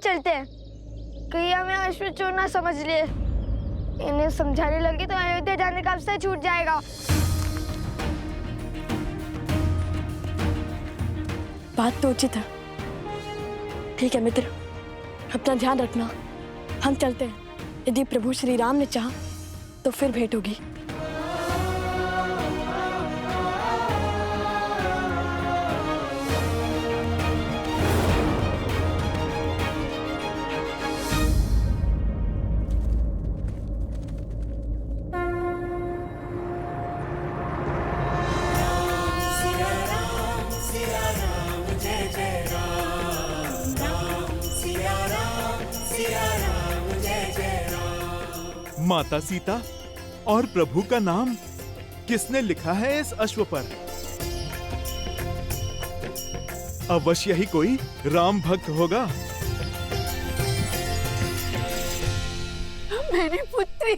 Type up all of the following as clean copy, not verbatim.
चलते हैं, कहीं हमें अश्व चोर ना समझ लिए। इन्हें समझाने लगी तो अयोध्या जाने का अवसर छूट जाएगा। बात तो उचित है। ठीक है मित्र, अपना ध्यान रखना। हम चलते हैं। यदि प्रभु श्री राम ने चाहा तो फिर भेंट होगी। माता सीता और प्रभु का नाम किसने लिखा है इस अश्व पर? अवश्य ही कोई राम भक्त होगा। मेरी पुत्री।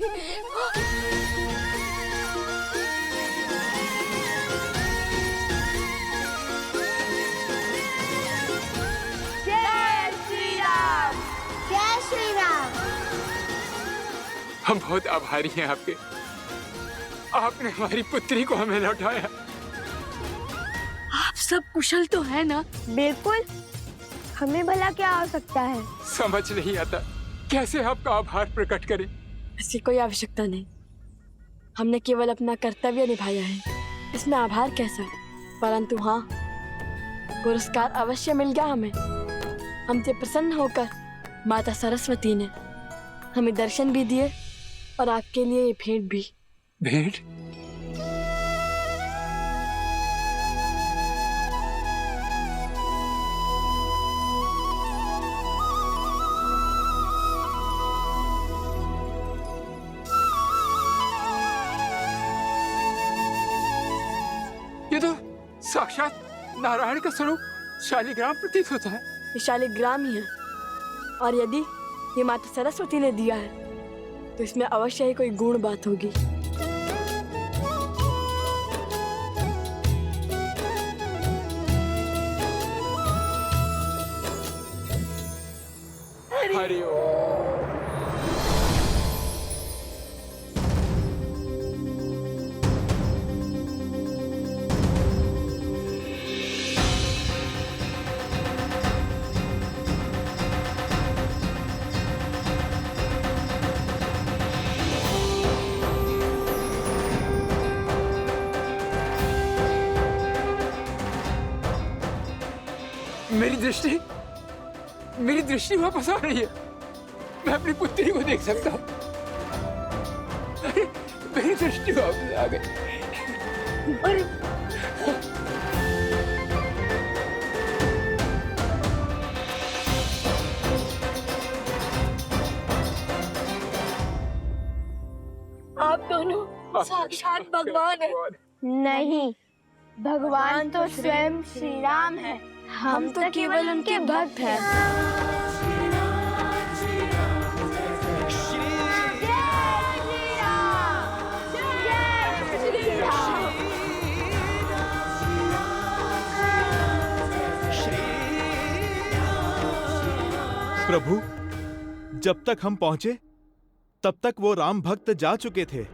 जय श्री राम, जय श्री राम। हम बहुत आभारी हैं आपके। आपने हमारी पुत्री को हमें लौटाया। आप सब कुशल तो है ना? बिल्कुल, हमें भला क्या हो सकता है। समझ नहीं आता कैसे आपका आभार प्रकट करें। इसकी कोई आवश्यकता नहीं। हमने केवल अपना कर्तव्य निभाया है, इसमें आभार कैसा। परंतु हाँ, पुरस्कार अवश्य मिल गया हमें। हमसे प्रसन्न होकर माता सरस्वती ने हमें दर्शन भी दिए और आपके लिए ये भेंट भी। भेंट? ये तो साक्षात नारायण का स्वरूप शालिग्राम प्रतीत होता है। ये शालिग्राम ही है, और यदि ये माता सरस्वती ने दिया है तो इसमें अवश्य ही कोई गुण बात होगी। हरि ओम। मेरी दृष्टि वापस आ रही है। मैं अपनी पुत्री को देख सकता हूँ। मेरी दृष्टि वापस आ गई। आप दोनों साक्षात भगवान हैं। नहीं, भगवान तो स्वयं श्री राम है। हम तो केवल उनके भक्त हैं। प्रभु, जब तक हम पहुंचे तब तक वो राम भक्त जा चुके थे।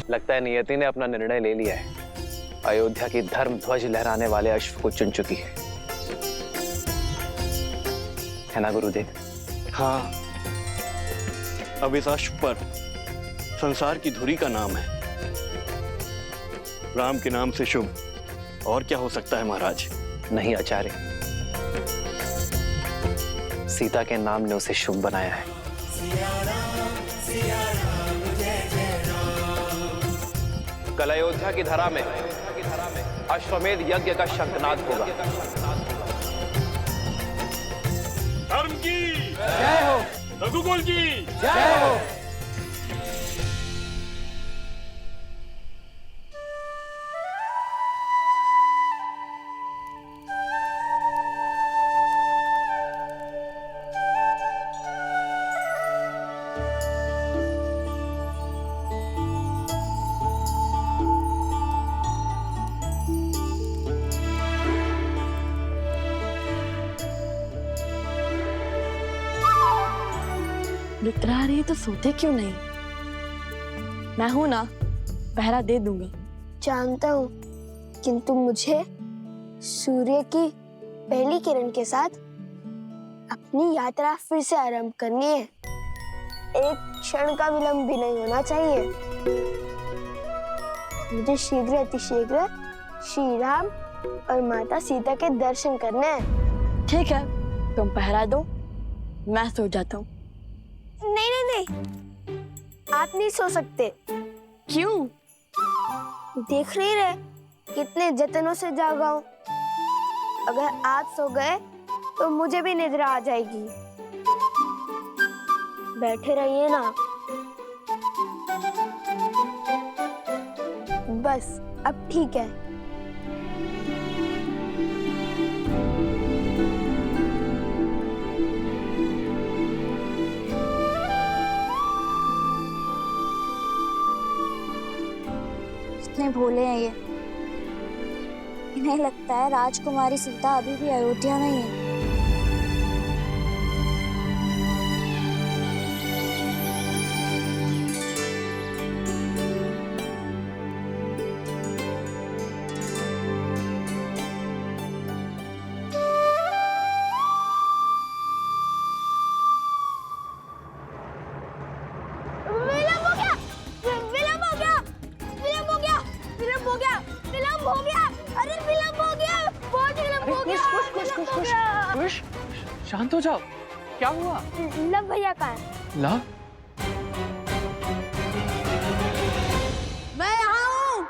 लगता है नियति ने अपना निर्णय ले लिया है। अयोध्या की धर्म ध्वज लहराने वाले अश्व को चुन चुकी है ना गुरुदेव? हाँ, अब इस अश्व पर संसार की धुरी का नाम है। राम के नाम से शुभ और क्या हो सकता है महाराज? नहीं आचार्य, सीता के नाम ने उसे शुभ बनाया है। कल अयोध्या की धरा में अश्वमेध यज्ञ का शंखनाद होगा। धर्म की जय हो, रघुकुल की जय हो। निकल आ रही है तो सोते क्यों नहीं? मैं हूं ना, पहरा दे दूंगा। जानता हूँ, किंतु मुझे सूर्य की पहली किरण के साथ अपनी यात्रा फिर से आरंभ करनी है। एक क्षण का विलंब भी नहीं होना चाहिए। मुझे शीघ्र अतिशीघ्र श्री राम और माता सीता के दर्शन करने हैं। ठीक है, तुम पहरा दो, मैं सो जाता हूँ। नहीं नहीं नहीं, आप नहीं सो सकते। क्यों? देख नहीं रहे कितने जतनों से जागा हूं। अगर आप सो गए तो मुझे भी निद्रा आ जाएगी। बैठे रहिए ना। बस अब ठीक है। कितने भोले हैं ये। इन्हें लगता है राजकुमारी सीता अभी भी अयोध्या में ही है। विलंब हो गया, विलंब हो गया, विलंब हो गया, विलंब हो गया, विलंब हो गया। अरे विलंब हो गया, बहुत विलंब हो गया। विलंब हो गया। खुश, शांत हो जाओ। क्या हुआ? लव भैया कहाँ है? ला, मैं यहाँ हूँ।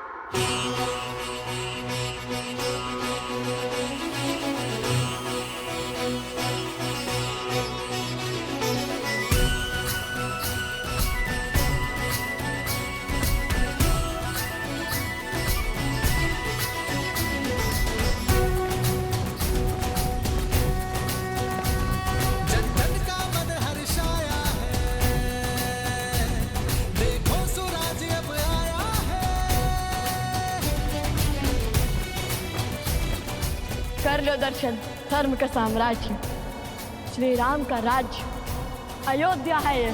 कर लो दर्शन धर्म का साम्राज्य, श्री राम का राज्य अयोध्या है ये।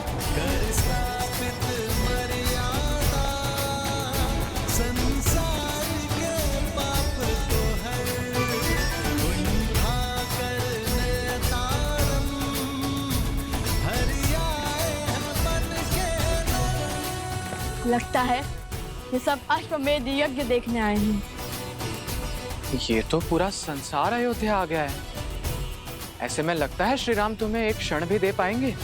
लगता है ये सब अश्वमेध यज्ञ देखने आए हैं। ये तो पूरा संसार अयोध्या आ गया है। ऐसे में लगता है श्री राम तुम्हें एक क्षण भी दे पाएंगे।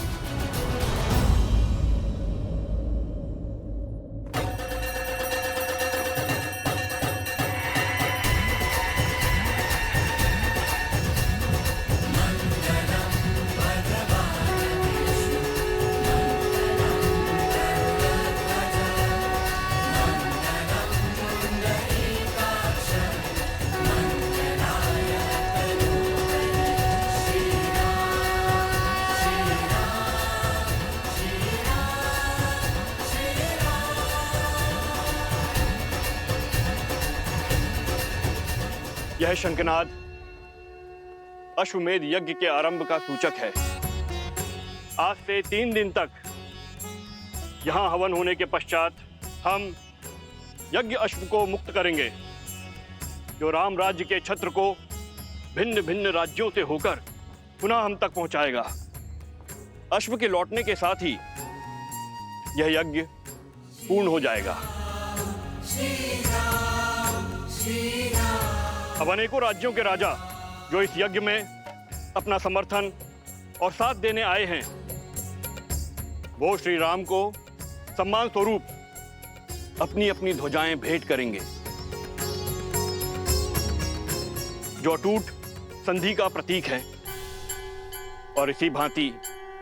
यह शंखनाद अश्वमेध यज्ञ के आरंभ का सूचक है। आज से 3 दिन तक यहां हवन होने के पश्चात हम यज्ञ अश्व को मुक्त करेंगे, जो राम राज्य के छत्र को भिन्न भिन्न राज्यों से होकर पुनः हम तक पहुंचाएगा। अश्व के लौटने के साथ ही यह यज्ञ पूर्ण हो जाएगा। अब अनेकों राज्यों के राजा जो इस यज्ञ में अपना समर्थन और साथ देने आए हैं, वो श्री राम को सम्मान स्वरूप अपनी अपनी ध्वजाएं भेंट करेंगे, जो अटूट संधि का प्रतीक है। और इसी भांति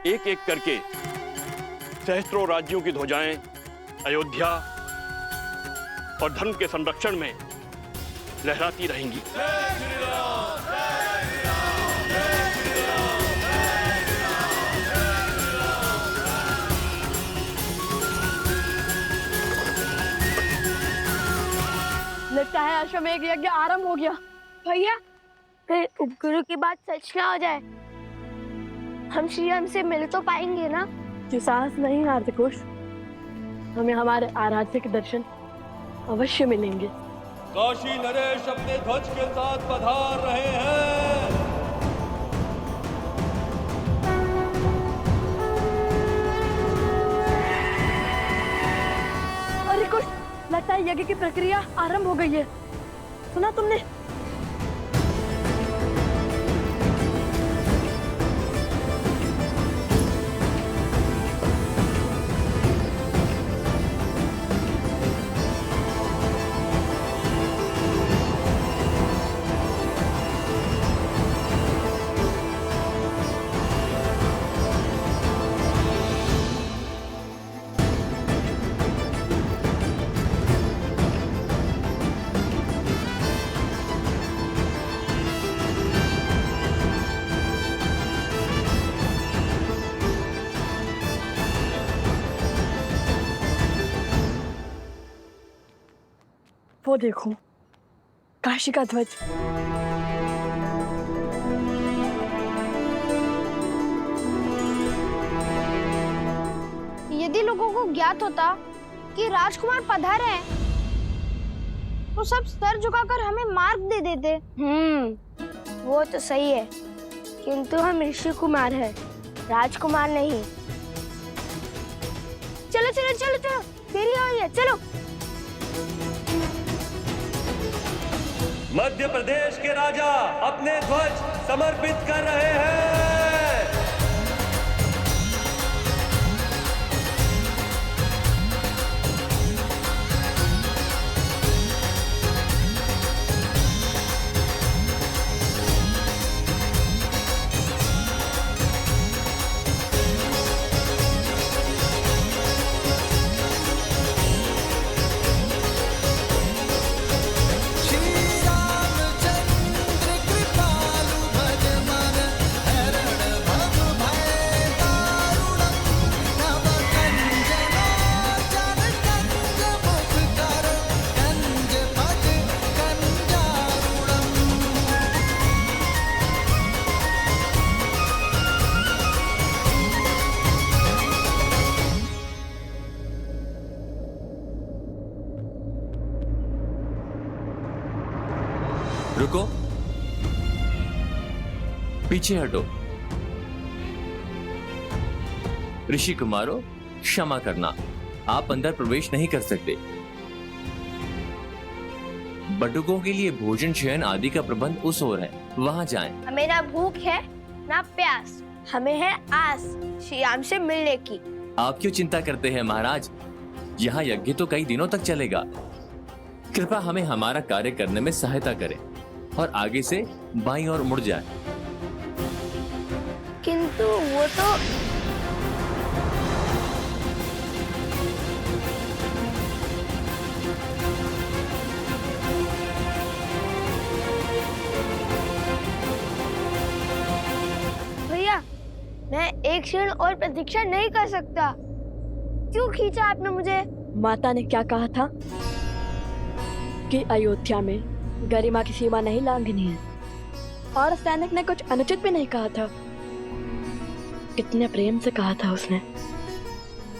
एक एक करके सहस्त्रों राज्यों की ध्वजाएं अयोध्या और धर्म के संरक्षण में लहराती रहेंगी। लगता है अश्वमेध यज्ञ आरंभ हो गया। भैया, कहीं उपगुरु की बात सच ना हो जाए। हम श्री राम से मिल तो पाएंगे ना? कि साहस नहीं हारते कुश, हमें हमारे आराध्य के दर्शन अवश्य मिलेंगे। काशी नरेश अपने ध्वज के साथ पधार रहे हैं। अरे कुश, लगता है यज्ञ की प्रक्रिया आरंभ हो गई है। सुना तुमने? वो देखो, काशी का ध्वज। यदि लोगों को ज्ञात होता कि राजकुमार पधारे हैं, तो सब सर झुकाकर हमें मार्ग दे देते। वो तो सही है, किंतु हम ऋषि कुमार हैं, राजकुमार नहीं। चलो चलो चलो चलो, देरी हो रही है, चलो। मध्य प्रदेश के राजा अपने ध्वज समर्पित कर रहे हैं। रुको, पीछे हटो। ऋषि कुमारों, क्षमा करना, आप अंदर प्रवेश नहीं कर सकते। बटुकों के लिए भोजन शयन आदि का प्रबंध उस ओर है, वहां जाएं। हमें ना भूख है ना प्यास, हमें है आस श्री राम से मिलने की। आप क्यों चिंता करते हैं महाराज? यहाँ यज्ञ तो कई दिनों तक चलेगा। कृपया हमें हमारा कार्य करने में सहायता करें और आगे से बाईं ओर मुड़ जाए। किंतु वो तो भैया, मैं एक क्षण और प्रतीक्षा नहीं कर सकता। क्यों खींचा आपने मुझे? माता ने क्या कहा था कि अयोध्या में गरिमा की सीमा नहीं लांघनी है, और सैनिक ने कुछ अनुचित भी नहीं कहा था। कितने प्रेम से कहा था उसने,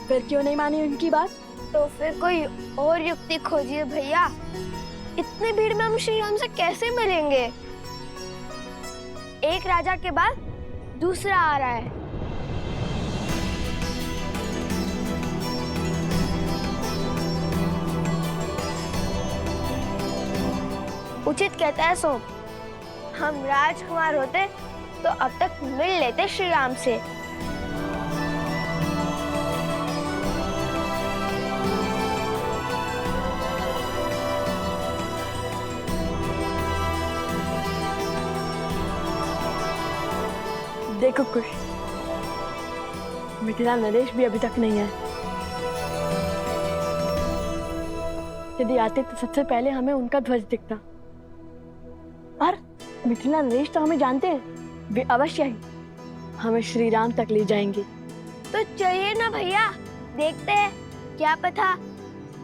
फिर क्यों नहीं मानी उनकी बात? तो फिर कोई और युक्ति खोजिए भैया। इतनी भीड़ में हम श्री राम से कैसे मिलेंगे? एक राजा के बाद दूसरा आ रहा है। उचित कहता है सोम, हम राजकुमार होते तो अब तक मिल लेते श्री राम से। देखो कुश, मिथिला नरेश भी अभी तक नहीं है। यदि आते तो सबसे पहले हमें उनका ध्वज दिखता। और मिथिला नरेश तो हमें जानते हैं, वे अवश्य ही हमें श्री राम तक ले जाएंगे। तो चलिए ना भैया, देखते हैं, क्या पता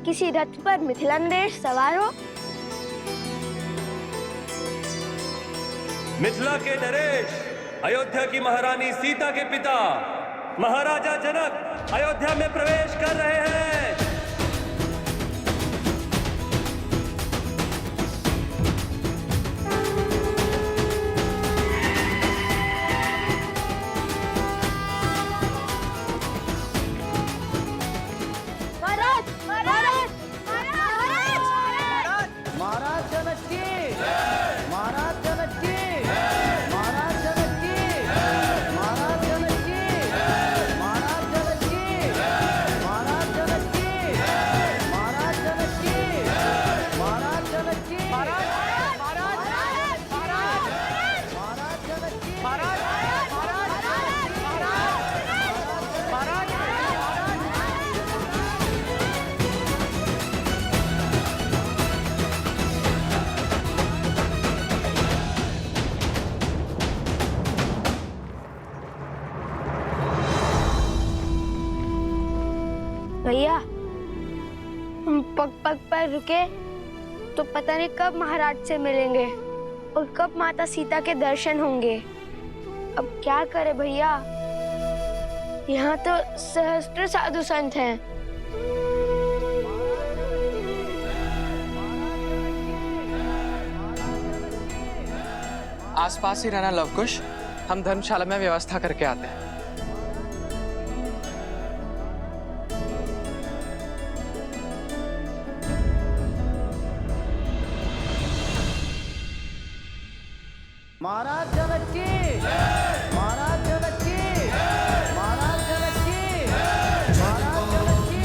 किसी रथ पर मिथिला नरेश सवार हो। मिथिला के नरेश, अयोध्या की महारानी सीता के पिता, महाराजा जनक अयोध्या में प्रवेश कर रहे हैं। महाराज महाराज महाराज जनक की, महाराज जनक की, महाराज जनक की, महाराज जनक की, महाराज जनक की, महाराज जनक की, महाराज जनक की, महाराज जनक की, महाराज महाराज महाराज महाराज जनक की, महाराज भैया, हम पग पग पर रुके तो पता नहीं कब महाराज से मिलेंगे और कब माता सीता के दर्शन होंगे। अब क्या करे भैया, यहाँ तो सहस्त्र साधु संत हैं। आसपास ही रहना लवकुश, हम धर्मशाला में व्यवस्था करके आते हैं। महाराज जनक की, महाराज जनक की, महाराज जनक की, महाराज जनक की।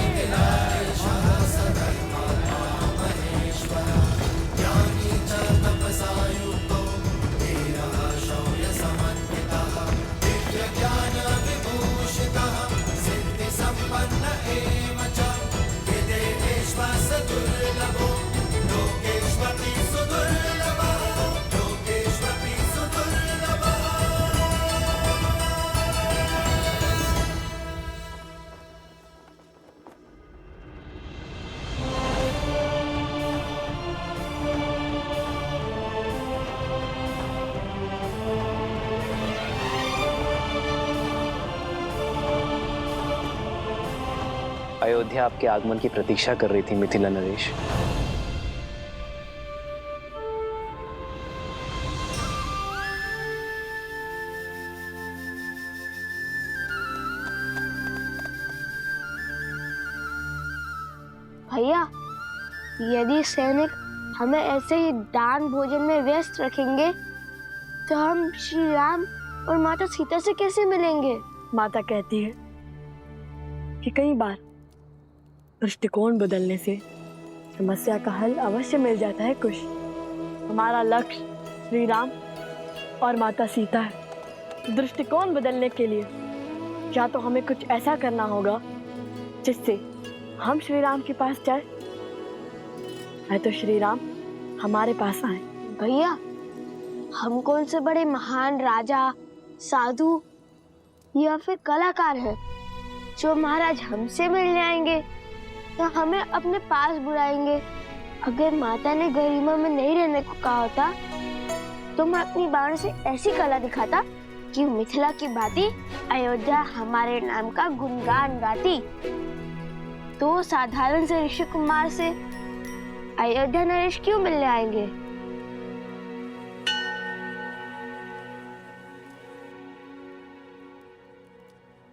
अयोध्या आपके आगमन की प्रतीक्षा कर रही थी मिथिला नरेश। भैया, यदि सैनिक हमें ऐसे ही दान भोजन में व्यस्त रखेंगे तो हम श्री राम और माता सीता से कैसे मिलेंगे? माता कहती है कि कई बार दृष्टिकोण बदलने से समस्या का हल अवश्य मिल जाता है। कुश, हमारा लक्ष्य श्री राम और माता सीता है। दृष्टिकोण बदलने के लिए या तो हमें कुछ ऐसा करना होगा जिससे हम श्री राम के पास जाए, या तो श्री राम हमारे पास आए। भैया, हम कौन से बड़े महान राजा, साधु या फिर कलाकार हैं जो महाराज हमसे मिलने आएंगे या हमें अपने पास बुलाएंगे? अगर माता ने गरिमा में नहीं रहने को कहा होता तो मैं अपनी बाण से ऐसी कला दिखाता कि मिथिला की भांति अयोध्या हमारे नाम का गुणगान गाती। तो साधारण से ऋषि कुमार से अयोध्या नरेश क्यों मिलने आएंगे?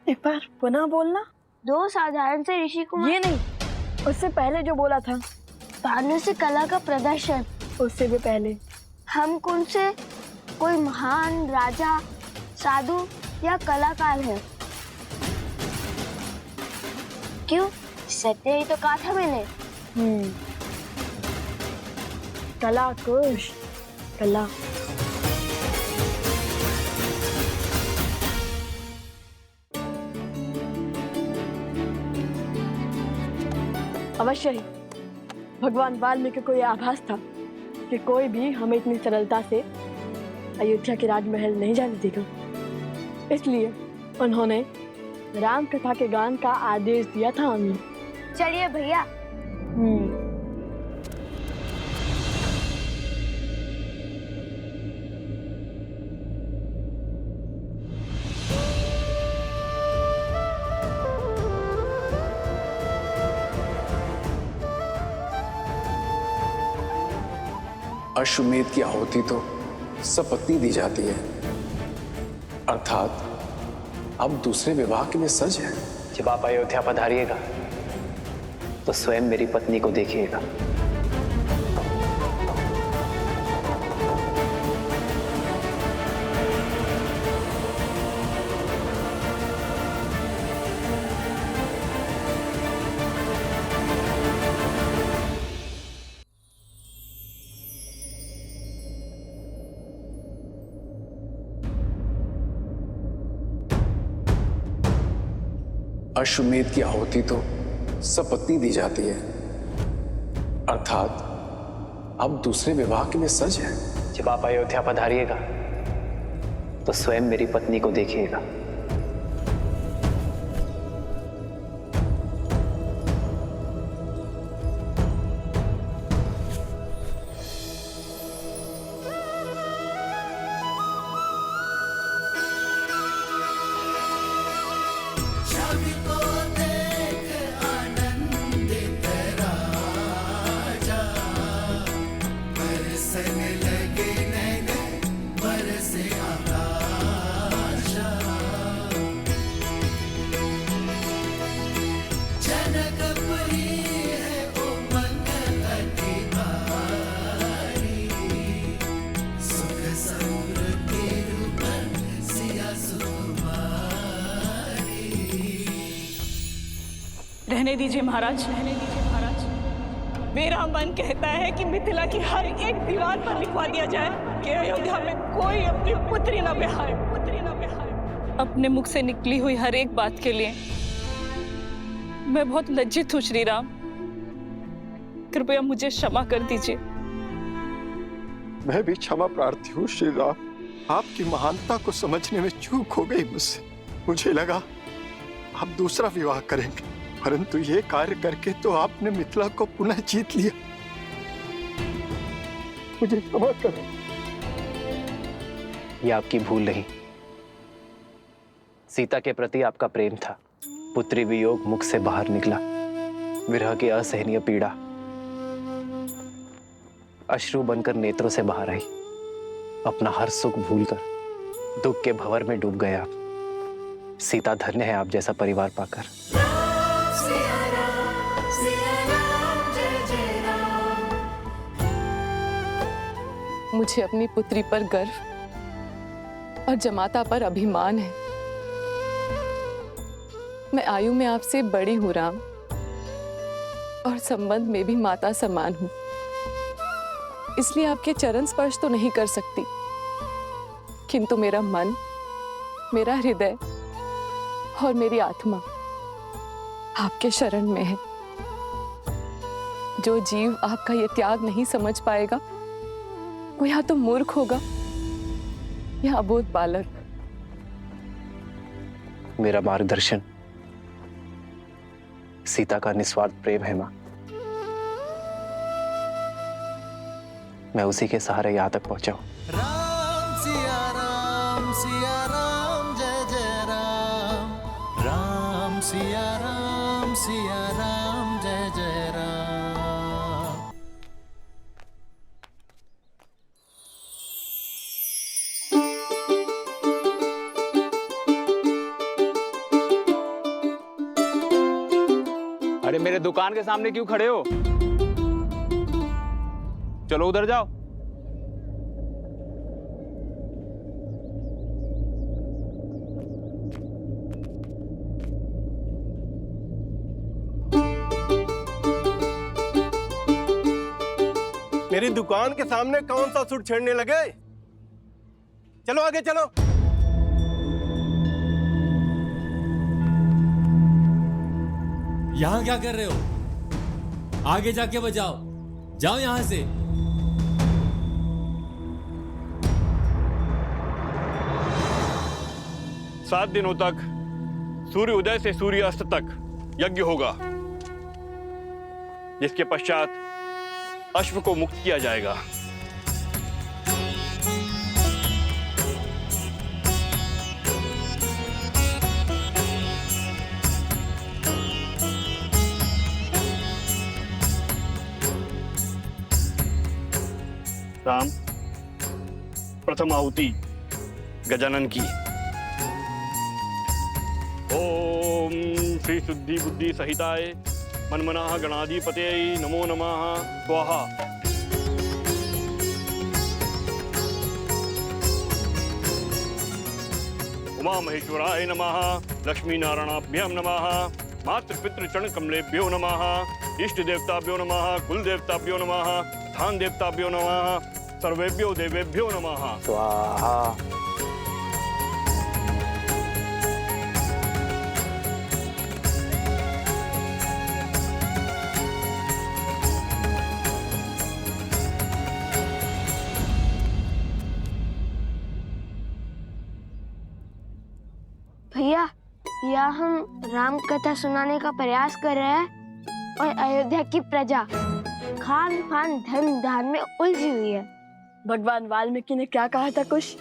एक बार पुनः बोलना। दो साधारण से ऋषि कुमार? ये नहीं, उससे पहले जो बोला था। बाणों से कला का प्रदर्शन। उससे भी पहले। हम कौन से कोई महान राजा, साधु या कलाकार है? क्यों? सत्य ही तो कहा था मैंने। कला कुश, कला। अवश्य ही भगवान वाल्मीकि को यह आभास था कि कोई भी हमें इतनी सरलता से अयोध्या के राजमहल नहीं जाने देगा। इसलिए उन्होंने राम कथा के गान का आदेश दिया था हमें। चलिए भैया। अश्वमेध की आहुति तो सपत्नी दी जाती है, अर्थात अब दूसरे विवाह के लिए सज है। जब आप अयोध्या पधारिएगा तो स्वयं मेरी पत्नी को देखिएगा। अश्वमेध की आहुति तो सपत्नी दी जाती है, अर्थात अब दूसरे विवाह के लिए सज है। जब आप अयोध्या पधारिएगा तो स्वयं मेरी पत्नी को देखिएगा। रहने दीजिए महाराज, रहने दीजिए महाराज। मेरा मन कहता है कि मिथिला की हर एक दीवार पर लिखवा दिया जाए कि अयोध्या में कोई अपनी पुत्री न ब्याहे, पुत्री न ब्याहे। अपने मुख से निकली हुई हर एक बात के लिए मैं बहुत लज्जित हूँ श्री राम, कृपया मुझे क्षमा कर दीजिए। मैं भी क्षमा प्रार्थी हूँ श्री राम, आपकी महानता को समझने में चूक हो गई मुझसे। मुझे लगा आप दूसरा विवाह करेंगे, परंतु ये कार्य करके तो आपने मिथिला को पुनः जीत लिया। मुझे क्षमा करो। ये आपकी भूल नहीं, सीता के प्रति आपका प्रेम था। पुत्री वियोग मुख से बाहर निकला, विरह की असहनीय पीड़ा अश्रु बनकर नेत्रों से बाहर आई। अपना हर सुख भूलकर दुख के भंवर में डूब गए आप। सीता धन्य है आप जैसा परिवार पाकर। मुझे अपनी पुत्री पर गर्व और जमाता पर अभिमान है। मैं आयु में आपसे बड़ी हूं राम, और संबंध में भी माता समान हूं, इसलिए आपके चरण स्पर्श तो नहीं कर सकती, किंतु मेरा मन, मेरा हृदय और मेरी आत्मा आपके शरण में है। जो जीव आपका ये त्याग नहीं समझ पाएगा वो या तो मूर्ख होगा या अबोध बालक। मेरा मार्गदर्शन सीता का निस्वार्थ प्रेम है मां। मैं उसी के सहारे यहां तक पहुंचा हूं। राम सिया राम जय जय राम, राम सिया राम जय जय राम। अरे मेरे दुकान के सामने क्यों खड़े हो? चलो उधर जाओ। मेरी दुकान के सामने कौन सा सुर छेड़ने लगे? चलो आगे चलो। यहाँ क्या कर रहे हो? आगे जाके बजाओ, जाओ यहां से। सात दिनों तक सूर्य उदय से सूर्य अस्त तक यज्ञ होगा, जिसके पश्चात अश्व को मुक्त किया जाएगा। राम, प्रथम आहुति गजानन की। ओम श्री शुद्धि बुद्धि सहिताय मनमनाः गणाधिपतये नमो नमः। स्वाहा। उमा महेश्वराय नमः। लक्ष्मी नारायणाभ्यां नमः। मातृपितृ चरण कमलेभ्यो नमः। इष्ट देवताभ्यो नमः। कुल देवताभ्यो नमः। स्थान देवताभ्यो नमः। सर्वेभ्यो देवेभ्यो नमः। स्वाहा। भैया, या हम राम कथा सुनाने का प्रयास कर रहे हैं और अयोध्या की प्रजा खान पान धर्म दान में उलझी हुई है। भगवान वाल्मीकि ने क्या कहा था कुछ,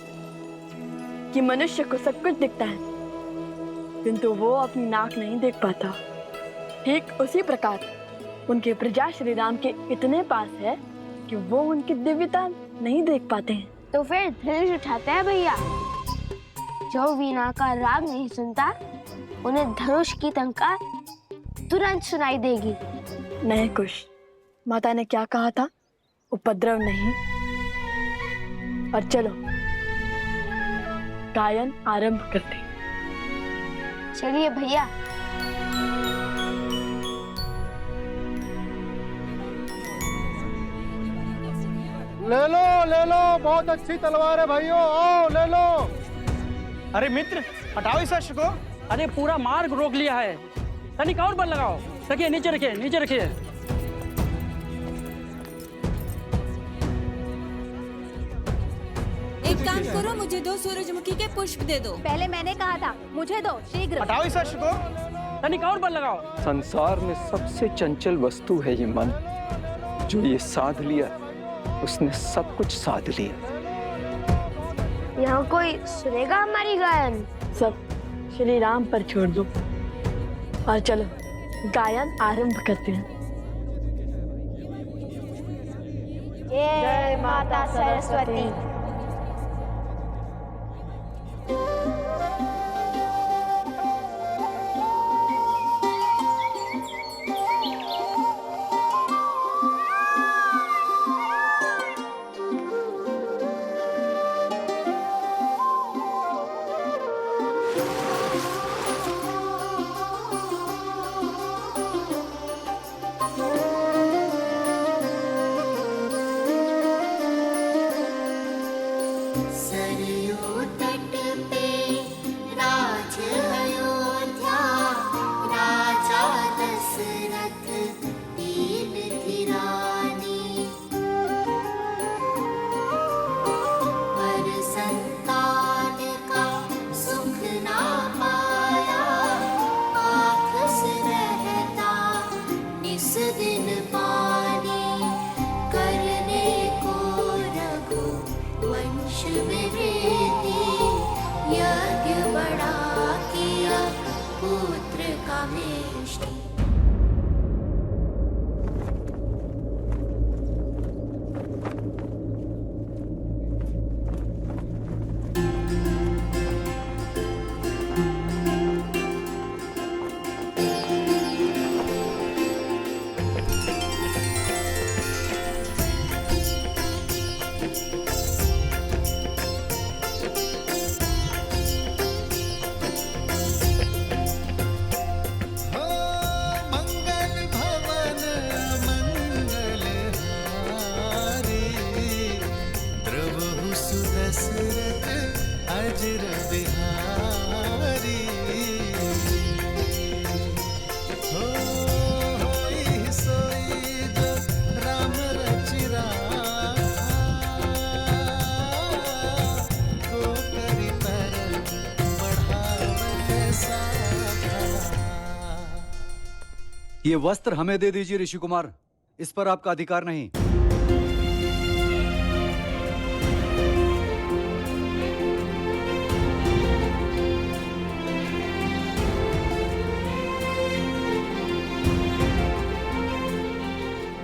कि मनुष्य को सब कुछ दिखता है किंतु वो अपनी नाक नहीं देख पाता। ठीक उसी प्रकार उनके प्रजा श्री राम के इतने पास है कि वो उनकी दिव्यता नहीं देख पाते हैं। तो फिर धनुष उठाते हैं भैया। जो वीणा का राग नहीं सुनता उन्हें धनुष की टंकार तुरंत सुनाई देगी। नहीं कुछ, माता ने क्या कहा था, उपद्रव नहीं। और चलो गायन आरंभ करते। चलिए भैया। ले लो, बहुत अच्छी तलवार है भाइयों, आओ ले लो। अरे मित्र, हटाओ इस अश्व को। अरे पूरा मार्ग रोक लिया है, तनिक और बल लगाओ। रखिए, नीचे रखिए, नीचे रखिए। एक काम करो, मुझे 2 सूरजमुखी के पुष्प दे दो। पहले मैंने कहा था, मुझे दो शीघ्र। हटाओ इस अश्व को, तनिक और बल लगाओ। संसार में सबसे चंचल वस्तु है ये मन। जो ये साध लिया उसने सब कुछ साध लिया। यहाँ कोई सुनेगा हमारी गायन? सब श्री राम पर छोड़ दो और चलो गायन आरंभ करते हैं। जय माता सरस्वती। ये वस्त्र हमें दे दीजिए ऋषि कुमार, इस पर आपका अधिकार नहीं।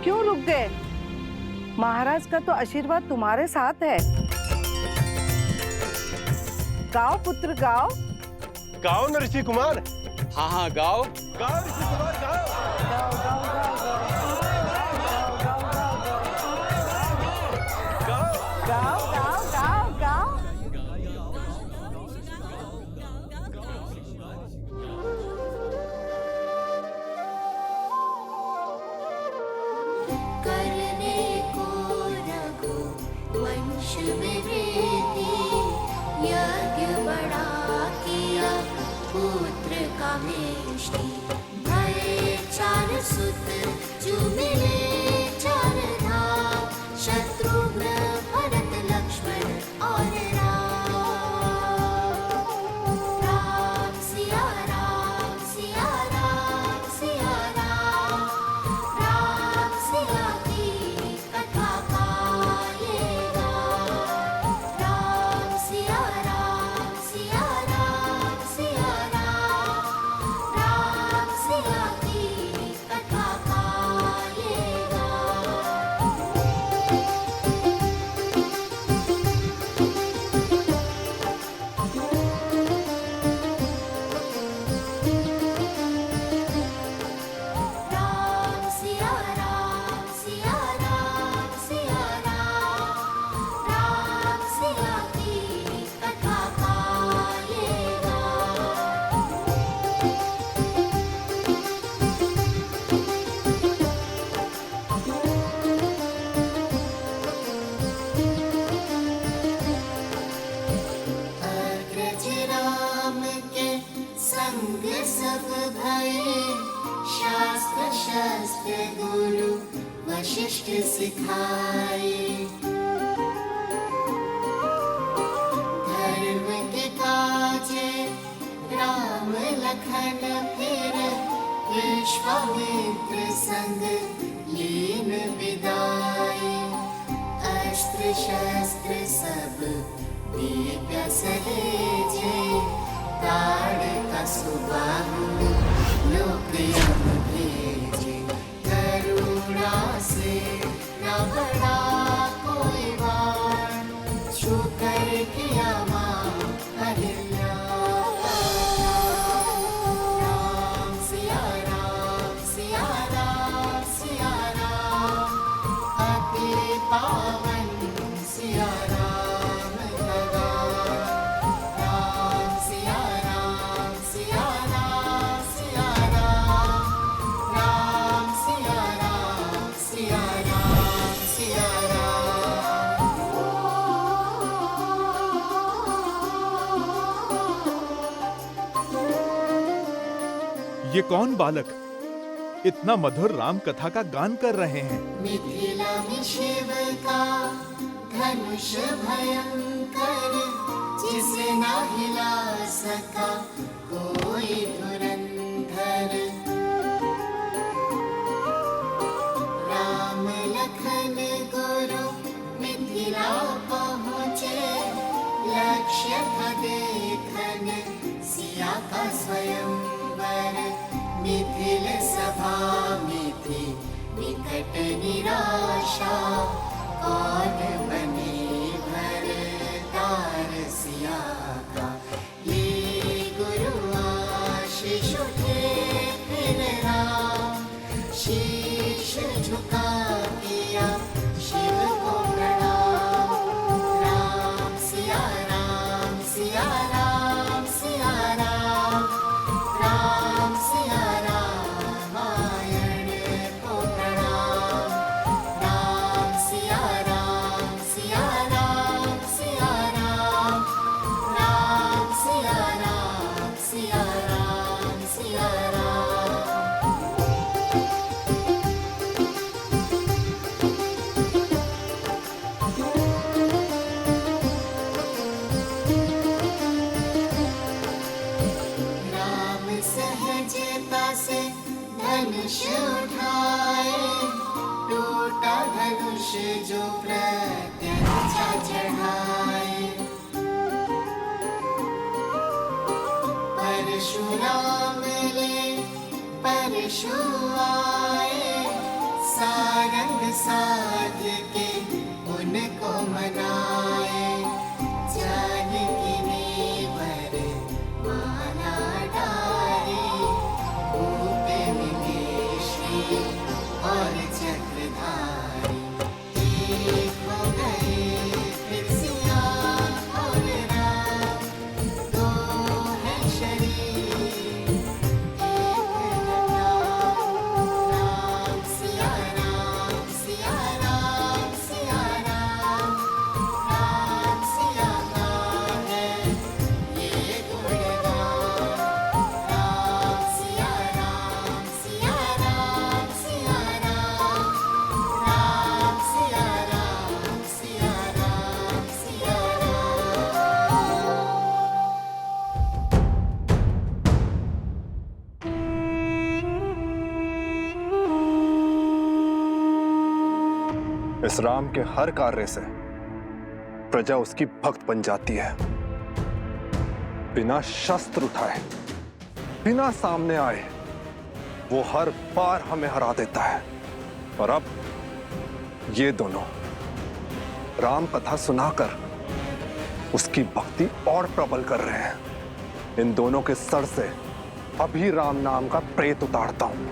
क्यों रुक गए? महाराज महाराज का तो आशीर्वाद तुम्हारे साथ है। गाओ पुत्र गाओ। गाओ न ऋषि कुमार। हाँ हाँ गाओ। गाओ ऋषि कुमार गाओ। गाओ गाओ गाओ गाओ गाओ गाओ गाओ। करने को रघु वंश में वृद्धि, यज्ञ बड़ा किया पुत्र का मेष्टि। भय 4 सुत जो मिले 4 धाम, शत्रुघ्न भरत लक्ष्मण और राम। राम सिया राम सिया राम सिया राम, राम सिया की कथा गाएगा। राम सिया राम सिया राम सिया राम, राम सिया की कथा गाएगा। राम सिया राम सिया राम सिया राम, राम सिया की कथा गाएगा। अग्रज राम के संग सब भये, शास्त्र शस्त्र गुरु वशिष्ठ सिखाए। धर्म के काजे राम लखन फिर, विश्वामित्र संग लीन विदाए। अस्त्र शस्त्र सब दिव्य सहेजे, ताड़ का सुबाहु लोक यम भेजे। करुणा से न बड़ा कोई बाण, छू कर किया मां अहिल्या। राम सिया राम सिया राम सिया राम, अति पावन सिया राम लगा। राम सिया राम सिया राम सिया राम, राम सिया राम सिया राम सिया ये कौन बालक इतना मधुर राम कथा का गान कर रहे हैं? मिथिला में शिव का धनुष भयंकर, जिसे ना हिला सका कोई धुरंधर। राम लखन गुरु मिथिला पहुँचे, लक्ष्य था देखन सिया का स्वयंवर। मिथिल सभा में थी विकट निराशा, कौन बने भरतार सिया का। ये गुरु आशीष उठे फिर राम, शीश झुका किया शिव को प्रणाम। राम सिया राम सिया राम सिया राम, राम सिया रामायण को प्रणाम। राम सिया राम सिया राम सिया राम, राम सिया राम सिया राम सिया राम। राम सहजता से धनुष उठाए, टूटा धनुष जो प्रत्यंचा चढ़ाए। परशुराम ले परशु आए, सारंग साध के मनाए, जानकी नेवर माला डारे, ऊपे मिले श्री और चक्रधारी, एक हो गए फिर सिया और राम, दो है शरीर एक नाम, राम सिया राम सिया राम सिया राम, राम सिया का है ये गुणगान, राम सिया राम सिया राम सिया राम, राम सिया राम सिया राम सिया इस राम के हर कार्य से प्रजा उसकी भक्त बन जाती है। बिना शस्त्र उठाए, बिना सामने आए, वो हर बार हमें हरा देता है। और अब ये दोनों राम कथा सुनाकर उसकी भक्ति और प्रबल कर रहे हैं। इन दोनों के सर से अभी राम नाम का प्रेत उतारता हूं।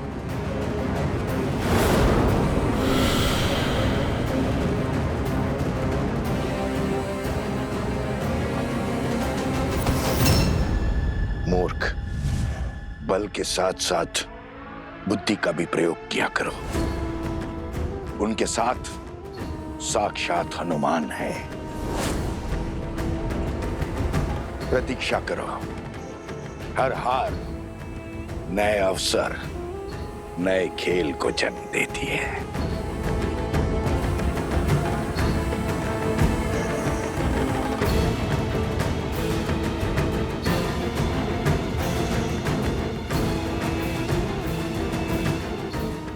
मूर्ख, बल के साथ साथ बुद्धि का भी प्रयोग किया करो। उनके साथ साक्षात हनुमान है। प्रतीक्षा करो। हर हार नए अवसर, नए खेल को जन्म देती है।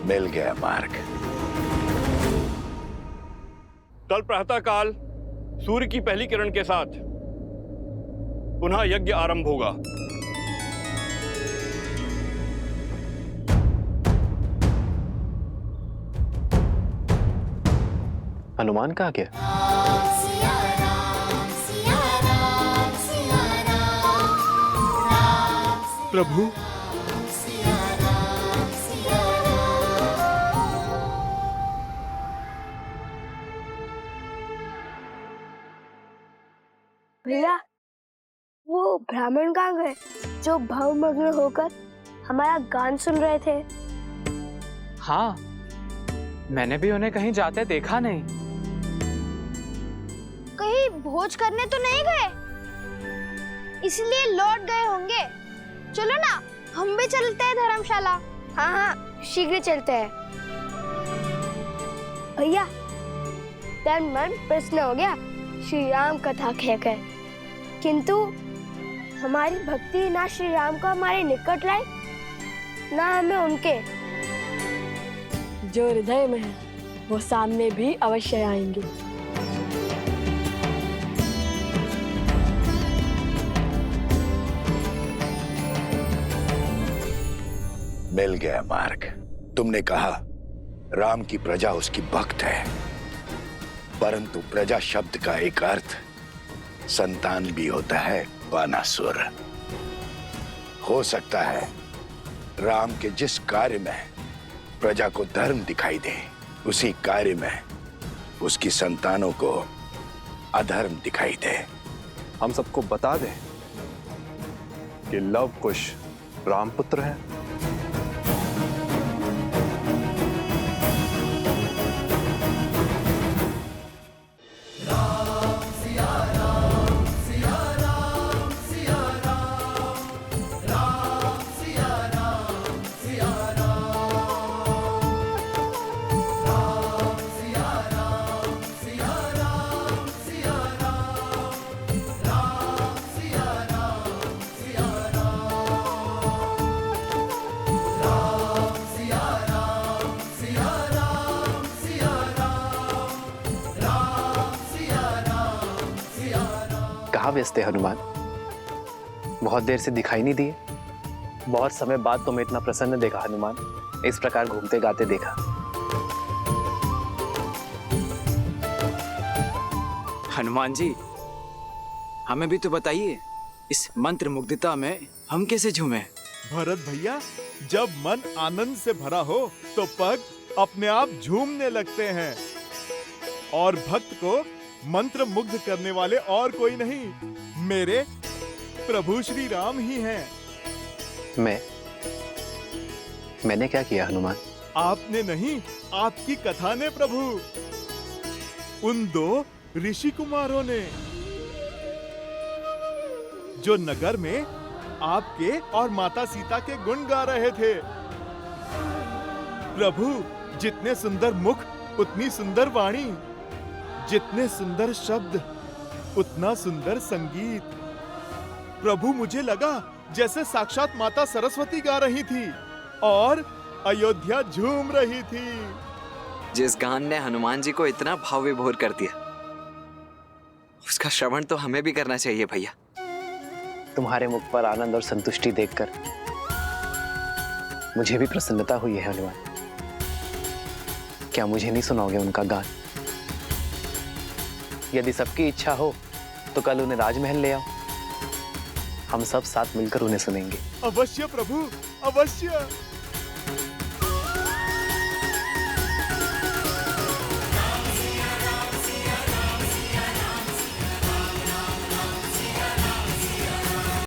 मिल गया मार्ग। कल प्रातःकाल सूर्य की पहली किरण के साथ पुनः यज्ञ आरंभ होगा। हनुमान कहाँ गया? सिया राम सिया राम सिया राम, राम प्रभु सिया राम सिया भैया, वो ब्राह्मण कहाँ गए जो भावमग्न होकर हमारा गान सुन रहे थे? हाँ, मैंने भी उन्हें कहीं जाते देखा नहीं। कहीं भोज करने तो नहीं गए, इसलिए लौट गए होंगे। चलो ना, हम भी चलते हैं धर्मशाला। हाँ हाँ, शीघ्र चलते हैं। भैया, तन मन प्रसन्न हो गया श्री राम कथा कहकर, किंतु हमारी भक्ति ना श्री राम को हमारे निकट लाई, ना हमें उनके। जो हृदय में है वो सामने भी अवश्य आएंगे। मिल गया मार्ग। तुमने कहा राम की प्रजा उसकी भक्त है, परंतु प्रजा शब्द का एक अर्थ संतान भी होता है, बानासुर। हो सकता है राम के जिस कार्य में प्रजा को धर्म दिखाई दे, उसी कार्य में उसकी संतानों को अधर्म दिखाई दे। हम सबको बता दें कि लव कुश रामपुत्र है। कहाँ व्यस्त है हनुमान? बहुत देर से दिखाई नहीं दिए। बहुत समय बाद तुम्हें इतना प्रसन्न देखा हनुमान, इस प्रकार घूमते गाते देखा। हनुमान जी, हमें भी तो बताइए, इस मंत्र मुग्धता में हम कैसे झूमे? भरत भैया, जब मन आनंद से भरा हो तो पग अपने आप झूमने लगते हैं। और भक्त को मंत्र मुग्ध करने वाले और कोई नहीं, मेरे प्रभु श्री राम ही हैं। मैंने क्या किया हनुमान? आपने नहीं, आपकी कथा ने प्रभु। उन दो ऋषि कुमारों ने जो नगर में आपके और माता सीता के गुण गा रहे थे। प्रभु, जितने सुंदर मुख उतनी सुंदर वाणी, जितने सुंदर शब्द उतना सुंदर संगीत। प्रभु, मुझे लगा जैसे साक्षात माता सरस्वती गा रही थी और अयोध्या झूम रही थी। जिस गान ने हनुमान जी को इतना भाव विभोर कर दिया, उसका श्रवण तो हमें भी करना चाहिए भैया। तुम्हारे मुख पर आनंद और संतुष्टि देखकर मुझे भी प्रसन्नता हुई है हनुमान। क्या मुझे नहीं सुनाओगे उनका गान? यदि सबकी इच्छा हो तो कल उन्हें राजमहल ले आओ, हम सब साथ मिलकर उन्हें सुनेंगे। अवश्य प्रभु, अवश्य।